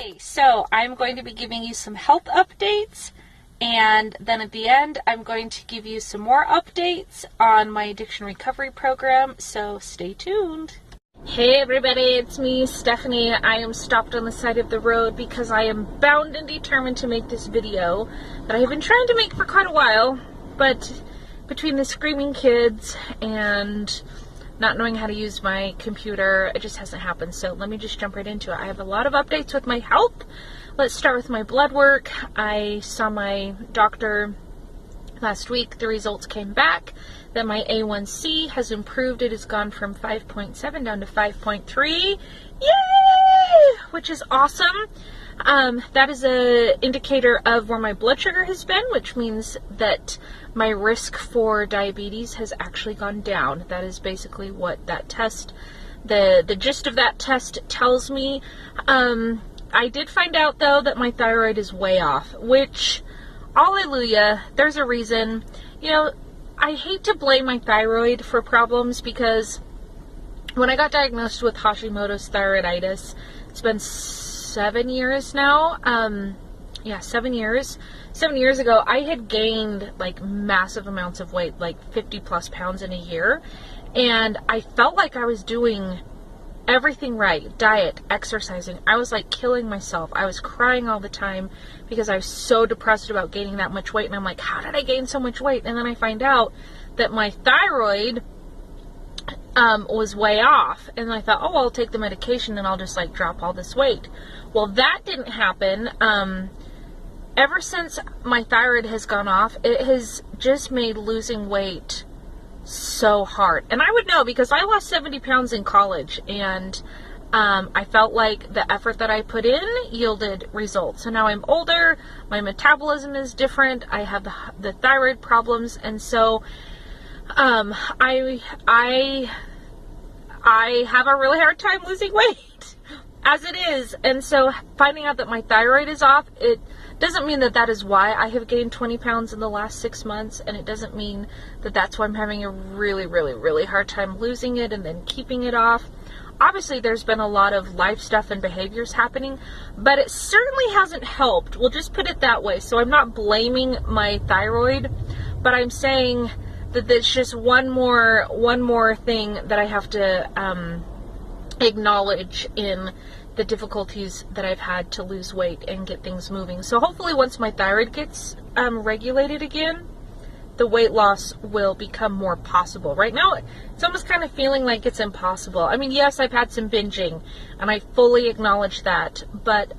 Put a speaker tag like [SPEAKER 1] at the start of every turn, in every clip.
[SPEAKER 1] Okay, so I'm going to be giving you some health updates, and then at the end I'm going to give you some more updates on my addiction recovery program, so stay tuned. Hey everybody, it's me, Stephanie. I am stopped on the side of the road because I am bound and determined to make this video that I have been trying to make for quite a while, but between the screaming kids and not knowing how to use my computer, it just hasn't happened. So let me just jump right into it. I have a lot of updates with my health. Let's start with my blood work. I saw my doctor last week. The results came back that my A1C has improved. It has gone from 5.7 down to 5.3. Yay! Which is awesome. That is an indicator of where my blood sugar has been, which means that my risk for diabetes has actually gone down. That is basically what that test, the gist of that test tells me. I did find out though that my thyroid is way off, which, hallelujah, there's a reason. You know, I hate to blame my thyroid for problems because when I got diagnosed with Hashimoto's thyroiditis, it's been 7 years now. 7 years. 7 years ago, I had gained like massive amounts of weight, like 50 plus pounds in a year. And I felt like I was doing everything right. Diet, exercising. I was like killing myself. I was crying all the time because I was so depressed about gaining that much weight. And I'm like, how did I gain so much weight? And then I find out that my thyroid was way off, and I thought, oh, I'll take the medication and I'll just like drop all this weight. Well, that didn't happen. Ever since my thyroid has gone off, it has just made losing weight so hard. And I would know because I lost 70 pounds in college, and I felt like the effort that I put in yielded results. So now I'm older, my metabolism is different, I have the thyroid problems, and so I have a really hard time losing weight as it is. And so finding out that my thyroid is off, it doesn't mean that that is why I have gained 20 pounds in the last 6 months. And it doesn't mean that that's why I'm having a really, really, really hard time losing it and then keeping it off. Obviously, there's been a lot of life stuff and behaviors happening, but it certainly hasn't helped. We'll just put it that way. So I'm not blaming my thyroid, but I'm saying that there's just one more thing that I have to acknowledge in the difficulties that I've had to lose weight and get things moving. So hopefully once my thyroid gets regulated again, the weight loss will become more possible. Right now, it's almost kind of feeling like it's impossible. I mean, yes, I've had some binging, and I fully acknowledge that, but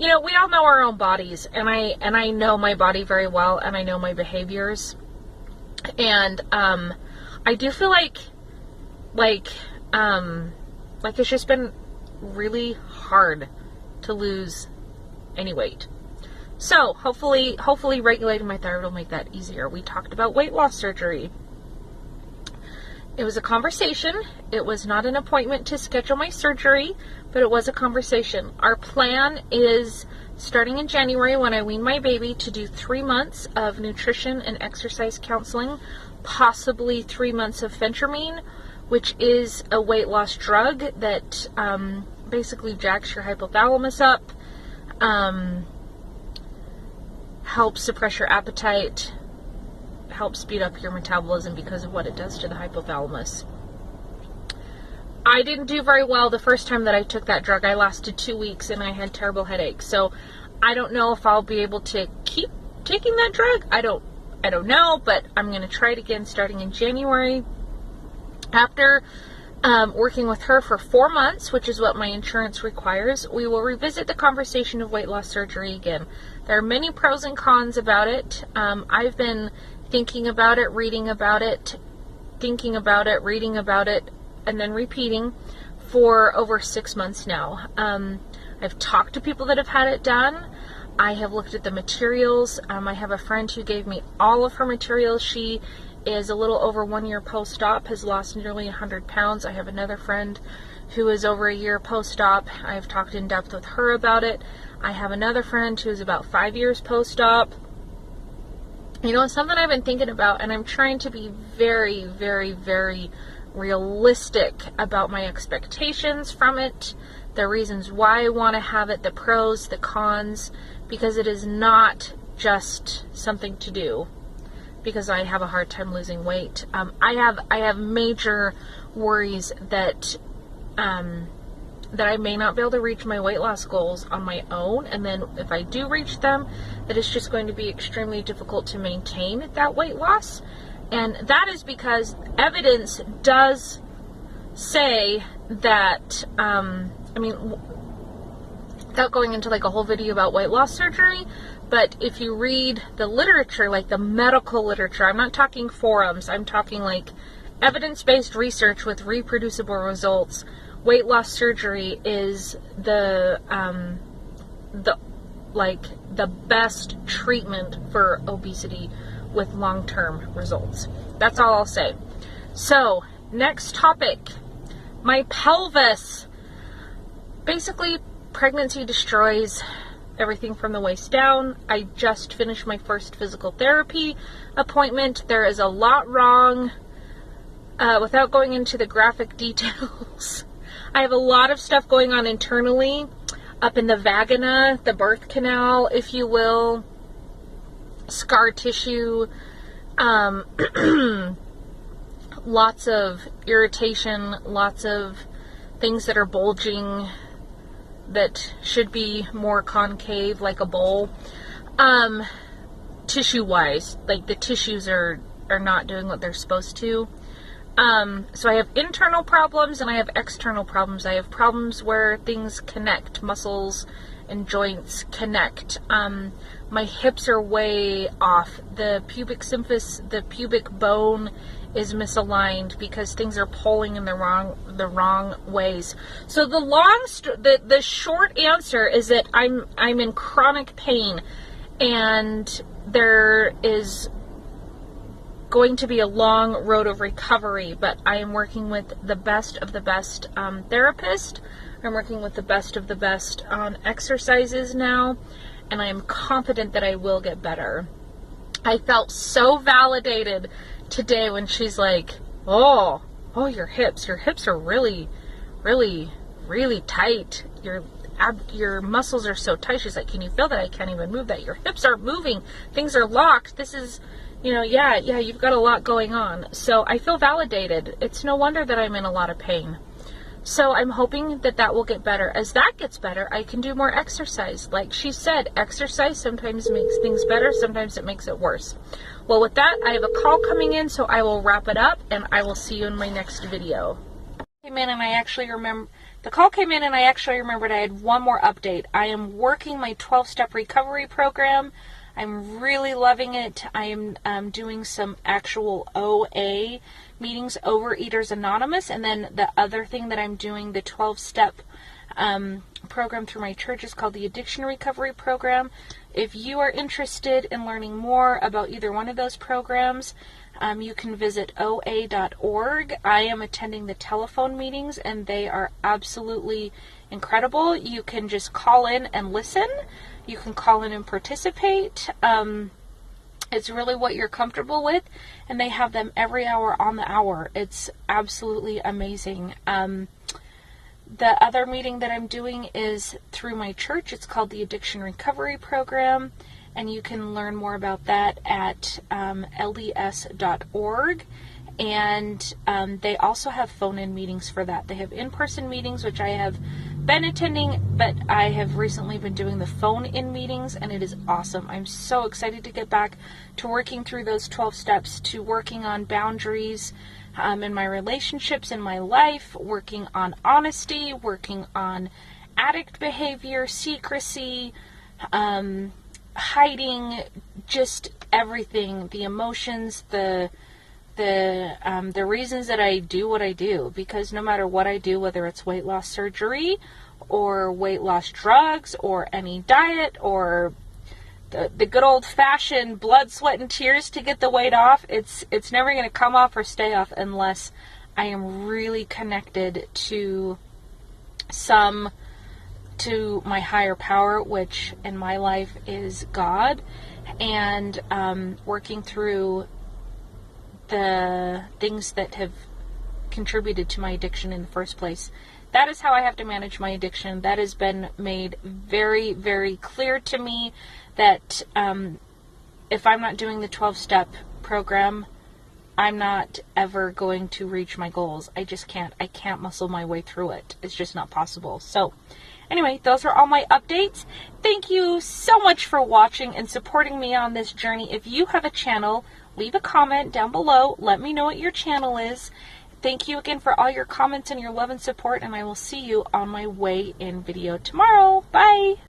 [SPEAKER 1] you know, we all know our own bodies, and I know my body very well, and I know my behaviors. And I do feel like it's just been really hard to lose any weight. So hopefully regulating my thyroid will make that easier. We talked about weight loss surgery. It was a conversation. It was not an appointment to schedule my surgery, but it was a conversation. Our plan is, starting in January when I wean my baby, to do 3 months of nutrition and exercise counseling, possibly 3 months of phentermine, which is a weight loss drug that basically jacks your hypothalamus up, helps suppress your appetite, helps speed up your metabolism because of what it does to the hypothalamus. I didn't do very well the first time that I took that drug. I lasted 2 weeks and I had terrible headaches. So I don't know if I'll be able to keep taking that drug. I don't know, but I'm going to try it again starting in January. After working with her for 4 months, which is what my insurance requires, we will revisit the conversation of weight loss surgery again. There are many pros and cons about it. I've been thinking about it, reading about it, thinking about it, reading about it, and then repeating for over 6 months now. I've talked to people that have had it done. I have looked at the materials. I have a friend who gave me all of her materials. She is a little over 1 year post-op, has lost nearly 100 pounds. I have another friend who is over a year post-op. I've talked in depth with her about it. I have another friend who is about 5 years post-op. You know, it's something I've been thinking about, and I'm trying to be very, very, very realistic about my expectations from it. the reasons why I want to have it, the pros, the cons, because it is not just something to do because I have a hard time losing weight. I have major worries that that I may not be able to reach my weight loss goals on my own, and then if I do reach them, that it's just going to be extremely difficult to maintain that weight loss. And that is because evidence does say that, without going into like a whole video about weight loss surgery, but if you read the literature, like the medical literature, I'm not talking forums, I'm talking like evidence-based research with reproducible results, weight loss surgery is the best treatment for obesity with long-term results. That's all I'll say. So, next topic, my pelvis. Basically, pregnancy destroys everything from the waist down. I just finished my first physical therapy appointment. There is a lot wrong. Without going into the graphic details, I have a lot of stuff going on internally, up in the vagina, the birth canal, if you will, scar tissue, lots of irritation, lots of things that are bulging that should be more concave, like a bowl. Tissue-wise, like the tissues are not doing what they're supposed to. So I have internal problems and I have external problems. I have problems where things connect, muscles and joints connect. My hips are way off. The pubic symphysis, the pubic bone is misaligned because things are pulling in the wrong ways. So the short answer is that I'm in chronic pain, and there is going to be a long road of recovery, but I am working with the best of the best therapist. I'm working with the best of the best on exercises now, and I am confident that I will get better. I felt so validated today when she's like, oh, your hips are really, really, really tight. Your muscles are so tight. She's like, can you feel that? I can't even move that. Your hips aren't moving. Things are locked. This is, yeah, you've got a lot going on. So I feel validated. It's no wonder that I'm in a lot of pain. So I'm hoping that will get better. As that gets better, I can do more exercise. Like she said, exercise sometimes makes things better, sometimes it makes it worse. Well, with that, I have a call coming in, so I will wrap it up, and I will see you in my next video. The call came in, and I actually remembered I had one more update. I am working my 12-step recovery program. I'm really loving it. I am doing some actual OA meetings, Overeaters Anonymous, and then the other thing that I'm doing, the 12-step program through my church, is called the Addiction Recovery Program. If you are interested in learning more about either one of those programs, you can visit oa.org. I am attending the telephone meetings, and they are absolutely incredible. You can just call in and listen. You can call in and participate. It's really what you're comfortable with, and they have them every hour on the hour. It's absolutely amazing. The other meeting that I'm doing is through my church. It's called the Addiction Recovery Program, and you can learn more about that at lds.org. And they also have phone-in meetings for that. They have in-person meetings, which I have been attending, but I have recently been doing the phone-in meetings, and it is awesome. I'm so excited to get back to working through those 12 steps, to working on boundaries in my relationships, in my life, working on honesty, working on addict behavior, secrecy, hiding, just everything, the emotions, the reasons that I do what I do, because no matter what I do, whether it's weight loss surgery or weight loss drugs or any diet or the good old-fashioned blood, sweat, and tears to get the weight off, it's never going to come off or stay off unless I am really connected to my higher power, which in my life is God, and working through the things that have contributed to my addiction in the first place. That is how I have to manage my addiction. That has been made very, very clear to me that if I'm not doing the 12-step program, I'm not ever going to reach my goals. I just can't. I can't muscle my way through it. It's just not possible. So anyway, those are all my updates. Thank you so much for watching and supporting me on this journey. If you have a channel, leave a comment down below. Let me know what your channel is. Thank you again for all your comments and your love and support, and I will see you on my weigh-in video tomorrow. Bye!